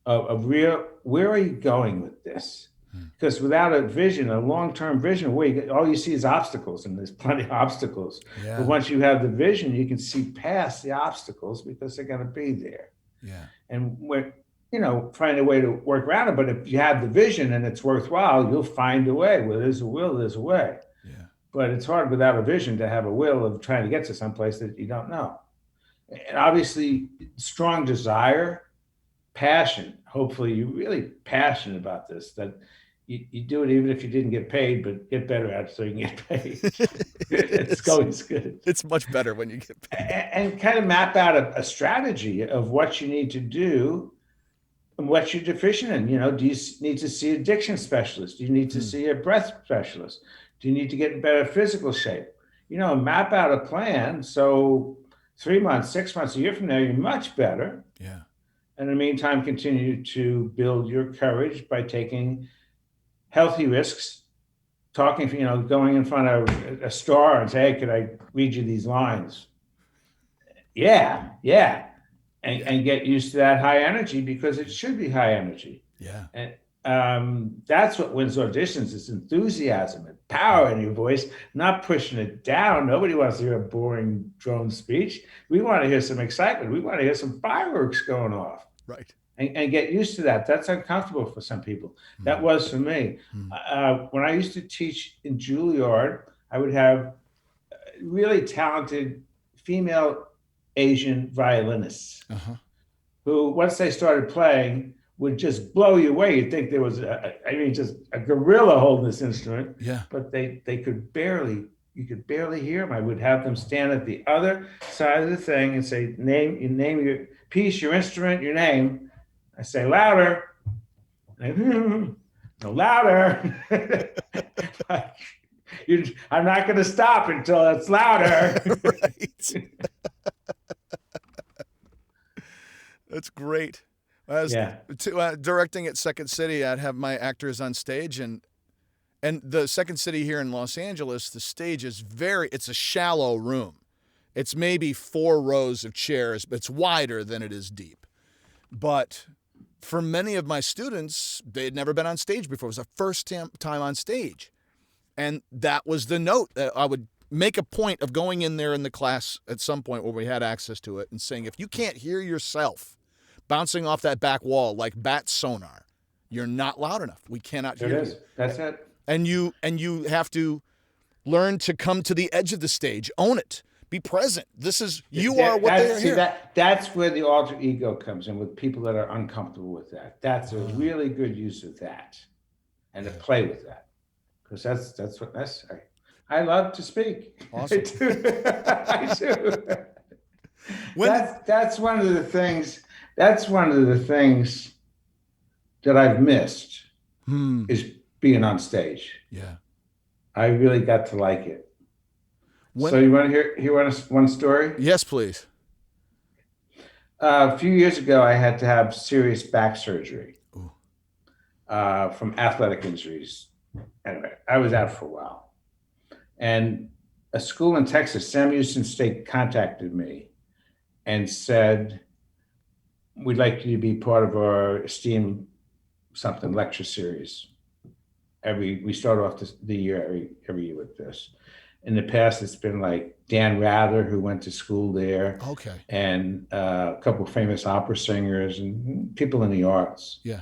of real, where are you going with this? Because without a vision, a long-term vision, all you see is obstacles, and there's plenty of obstacles. Yeah. But once you have the vision, you can see past the obstacles because they're going to be there. Yeah. And find a way to work around it. But if you have the vision and it's worthwhile, you'll find a way. Where there's a will, there's a way. Yeah. But it's hard without a vision to have a will of trying to get to someplace that you don't know. And obviously, strong desire, passion. Hopefully, you're really passionate about this, that you do it even if you didn't get paid, but get better at it so you can get paid. It's always good. It's much better when you get paid. And kind of map out a strategy of what you need to do and what you're deficient in. Do you need to see addiction specialist? Do you need to see a breath specialist? Do you need to get in better physical shape? Map out a plan. So 3 months, 6 months, a year from now, you're much better. Yeah. And in the meantime, continue to build your courage by taking healthy risks, talking, going in front of a star and say, hey, could I read you these lines? Yeah. And get used to that high energy, because it should be high energy. Yeah. And that's what wins auditions, is enthusiasm and power in your voice, not pushing it down. Nobody wants to hear a boring drone speech. We want to hear some excitement. We want to hear some fireworks going off. Right. And get used to that. That's uncomfortable for some people. That was for me. When I used to teach in Juilliard, I would have really talented female Asian violinists who, once they started playing, would just blow you away. You'd think there was just a gorilla holding this instrument. Yeah. But you could barely hear them. I would have them stand at the other side of the thing and say, name your piece, your instrument, your name. I say, louder. No, louder. I'm not going to stop until it's louder. Right. That's great. I was directing at Second City. I'd have my actors on stage, and the Second City here in Los Angeles, the stage is it's a shallow room. It's maybe 4 rows of chairs, but it's wider than it is deep. But for many of my students, they had never been on stage before. It was the first time on stage. And that was the note that I would make a point of going in there in the class at some point where we had access to it and saying, if you can't hear yourself bouncing off that back wall like bat sonar, you're not loud enough. We cannot hear you. That's it. And you have to learn to come to the edge of the stage, own it. Be present. This is, you are what they are here. That's where the alter ego comes in, with people that are uncomfortable with that. That's a really good use of that, and to play with that, because that's what necessary. I love to speak. Awesome. I do. That's one of the things. That's one of the things that I've missed is being on stage. Yeah. I really got to like it. When, so you want to hear one story? Yes, please. A few years ago, I had to have serious back surgery from athletic injuries. Anyway, I was out for a while. And a school in Texas, Sam Houston State, contacted me and said, we'd like you to be part of our esteemed something lecture series. We start off the year every year with this. In the past, it's been like Dan Rather, who went to school there. Okay. And a couple of famous opera singers and people in the arts. Yeah.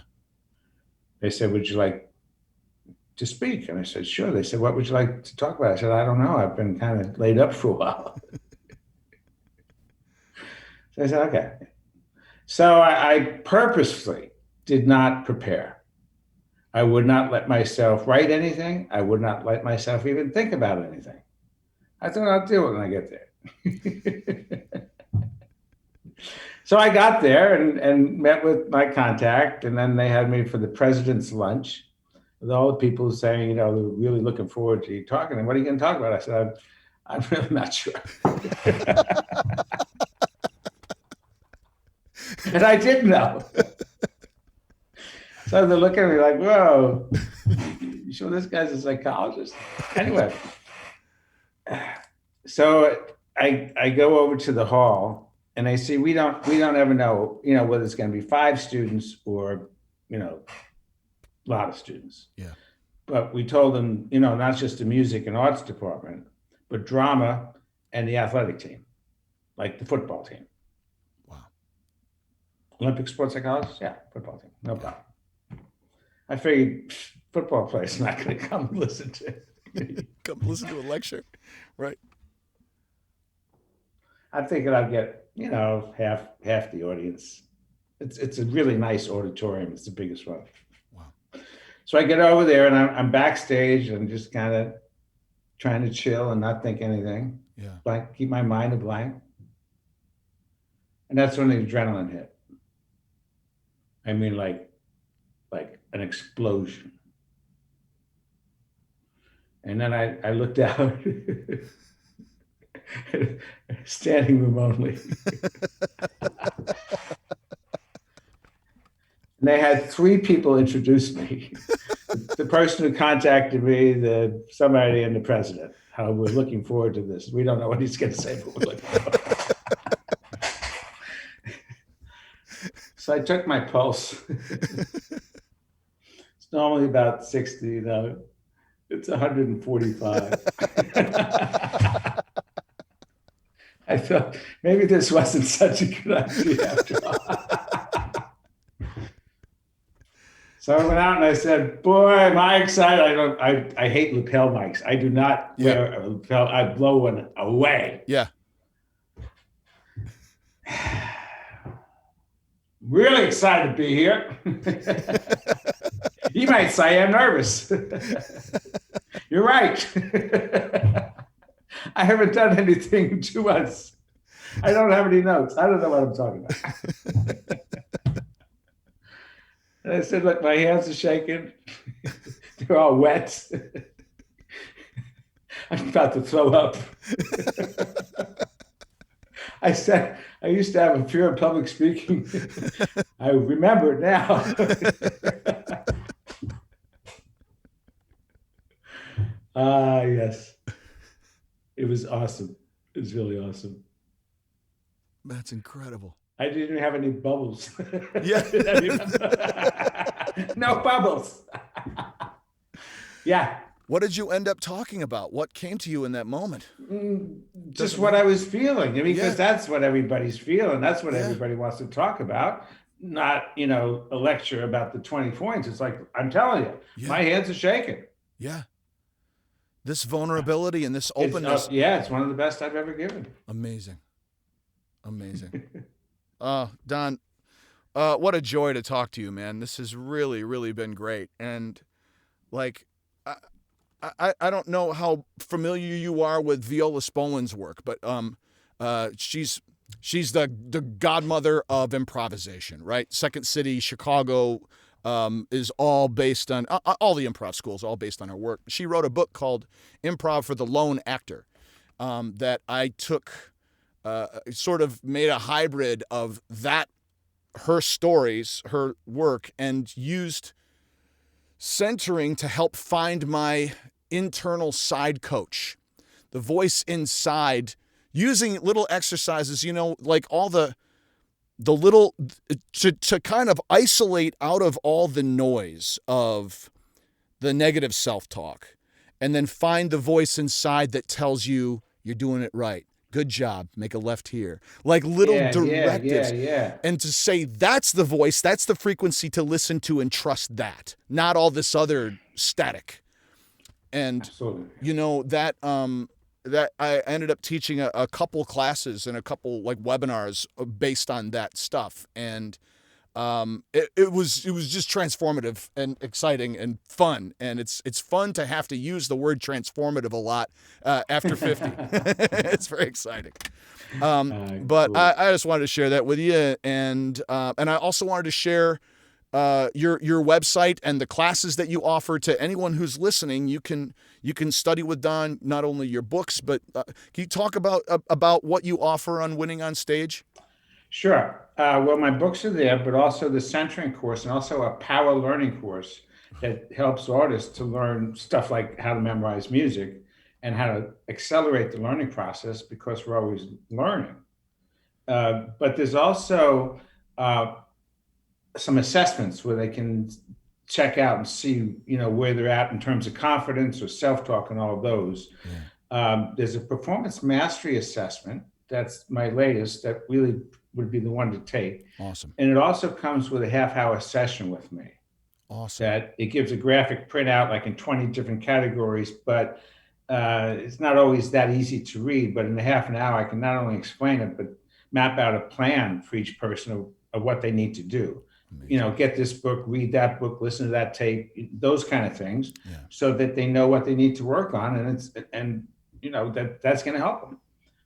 They said, would you like to speak? And I said, sure. They said, what would you like to talk about? I said, I don't know. I've been kind of laid up for a while. So I said, okay. So I purposefully did not prepare. I would not let myself write anything. I would not let myself even think about anything. I thought I'll do it when I get there. So I got there and met with my contact, and then they had me for the president's lunch with all the people saying, they're really looking forward to you talking. And what are you going to talk about? I said, I'm really not sure. And I didn't know. So they're looking at me like, whoa, you sure this guy's a psychologist? Anyway, so I go over to the hall and I see we don't ever know, whether it's going to be 5 students or, a lot of students. Yeah. But we told them, not just the music and arts department, but drama and the athletic team, like the football team. Wow. Olympic sports psychologist? Yeah, football team. No problem. I figured football players not going to come listen to come listen to a lecture, right? I'm thinking I'll get half the audience. It's a really nice auditorium. It's the biggest one. Wow. So I get over there and I'm backstage and just kind of trying to chill and not think anything. Yeah. Keep my mind a blank. And that's when the adrenaline hit. I mean, like an explosion. And then I looked out, standing room only. And they had 3 people introduce me. The person who contacted me, somebody, and the president. How we're looking forward to this. We don't know what he's going to say, but we're looking forward. So I took my pulse. It's normally about 60, it's 145. I thought maybe this wasn't such a good idea after all. So I went out and I said, boy, am I excited. I hate lapel mics. I do not wear a lapel. I blow one away. Yeah. Really excited to be here. You might say I'm nervous. You're right. I haven't done anything in 2 months. I don't have any notes. I don't know what I'm talking about. And I said, look, my hands are shaking. They're all wet. I'm about to throw up. I said, I used to have a fear of public speaking. I remember it now. Yes. It was awesome. It was really awesome. That's incredible. I didn't even have any bubbles. Yeah. No bubbles. Yeah. What did you end up talking about? What came to you in that moment? Just what I was feeling. Because that's what everybody's feeling. That's what everybody wants to talk about. Not, a lecture about the 20 points. It's like, I'm telling you, my hands are shaking. Yeah. This vulnerability and this openness. It's one of the best I've ever given. Amazing. Don, what a joy to talk to you, man. This has really, really been great. And I don't know how familiar you are with Viola Spolin's work, but she's She's the godmother of improvisation, right? Second City, Chicago, is all based on all the improv schools, all based on her work. She wrote a book called Improv for the Lone Actor, that I took, sort of made a hybrid of that, her stories, her work, and used centering to help find my internal side coach, the voice inside, using little exercises, like all the little, to kind of isolate out of all the noise of the negative self-talk, and then find the voice inside that tells you you're doing it right. Good job. Make a left here. Like little directives. Yeah. And to say that's the voice, that's the frequency to listen to and trust that, not all this other static. And, Absolutely. that I ended up teaching a couple classes and a couple like webinars based on that stuff. And it was just transformative and exciting and fun. And it's fun to have to use the word transformative a lot after 50. It's very exciting. But cool. I just wanted to share that with you. And I also wanted to share your website and the classes that you offer to anyone who's listening. You can study with Don, not only your books, but can you talk about what you offer on Winning on Stage? Sure. Well, my books are there, but also the centering course and also a power learning course that helps artists to learn stuff like how to memorize music and how to accelerate the learning process, because we're always learning. But there's also some assessments where they can check out and see, where they're at in terms of confidence or self-talk and all of those. Yeah. There's a performance mastery assessment. That's my latest. That really would be the one to take. Awesome. And it also comes with a half-hour session with me. Awesome. That it gives a graphic printout like in 20 different categories, but it's not always that easy to read. But in a half an hour, I can not only explain it, but map out a plan for each person of what they need to do. Amazing. Get this book, read that book, listen to that tape, those kind of things, yeah. So that they know what they need to work on, and that's going to help them.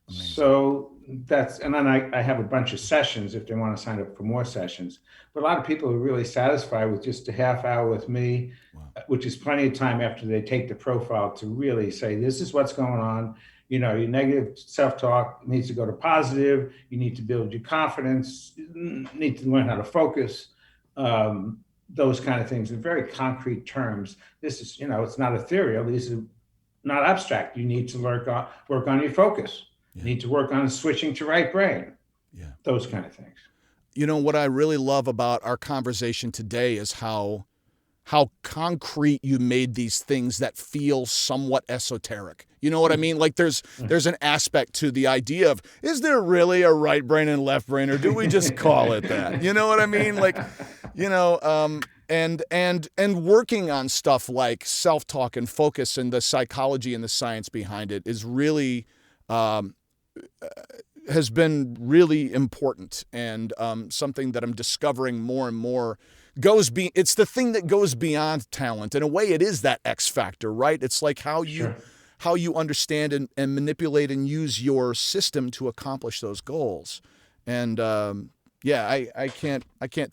Amazing. So and then I have a bunch of sessions if they want to sign up for more sessions. But a lot of people are really satisfied with just a half hour with me, wow. Which is plenty of time after they take the profile to really say, this is what's going on. Your negative self-talk needs to go to positive. You need to build your confidence. You need to learn how to focus. Those kind of things in very concrete terms. This is, it's not ethereal. These are not abstract. You need to work on your focus. Yeah. You need to work on switching to right brain. Yeah. Those kind of things. What I really love about our conversation today is how concrete you made these things that feel somewhat esoteric. You know what I mean? Like there's an aspect to the idea of, is there really a right brain and left brain, or do we just call it that? You know what I mean? Like, and working on stuff like self-talk and focus and the psychology and the science behind it is really, has been really important, and something that I'm discovering more and more. It's the thing that goes beyond talent. In a way, it is that X factor, right? It's like how you understand and manipulate and use your system to accomplish those goals. And I can't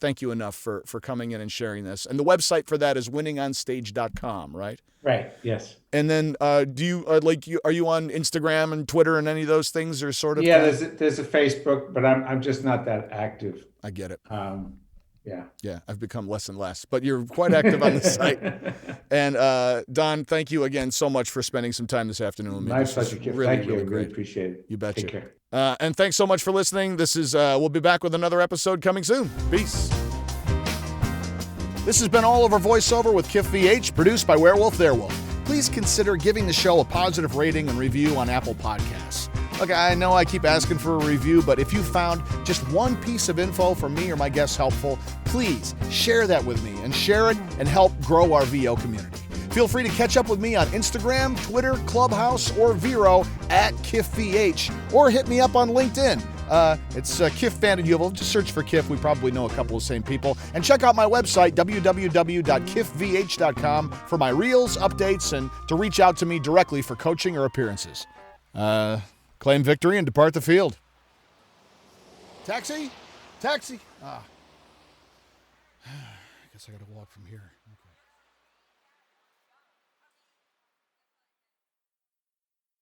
thank you enough for coming in and sharing this. And the website for that is winningonstage.com, right? Right. Yes. And then, are you on Instagram and Twitter and any of those things, or sort of? Yeah, there's a Facebook, but I'm just not that active. I get it. Yeah, I've become less and less, but you're quite active on the site. And Don, thank you again so much for spending some time this afternoon with me. My pleasure. Thank you. I really appreciate it. You betcha. Take care. And thanks so much for listening. This is we'll be back with another episode coming soon. Peace. This has been All Over Voiceover with Kif VH, produced by Werewolf Theirwolf. Please consider giving the show a positive rating and review on Apple Podcasts. Look, I know I keep asking for a review, but if you found just one piece of info from me or my guests helpful, please share that with me and share it and help grow our VO community. Feel free to catch up with me on Instagram, Twitter, Clubhouse, or Vero at KifVH, or hit me up on LinkedIn. It's Kif Vanden Heuvel. Just search for Kif. We probably know a couple of the same people. And check out my website, www.kifvh.com, for my reels, updates, and to reach out to me directly for coaching or appearances. Claim victory and depart the field. Taxi! Taxi! Ah. I guess I gotta walk from here. Okay.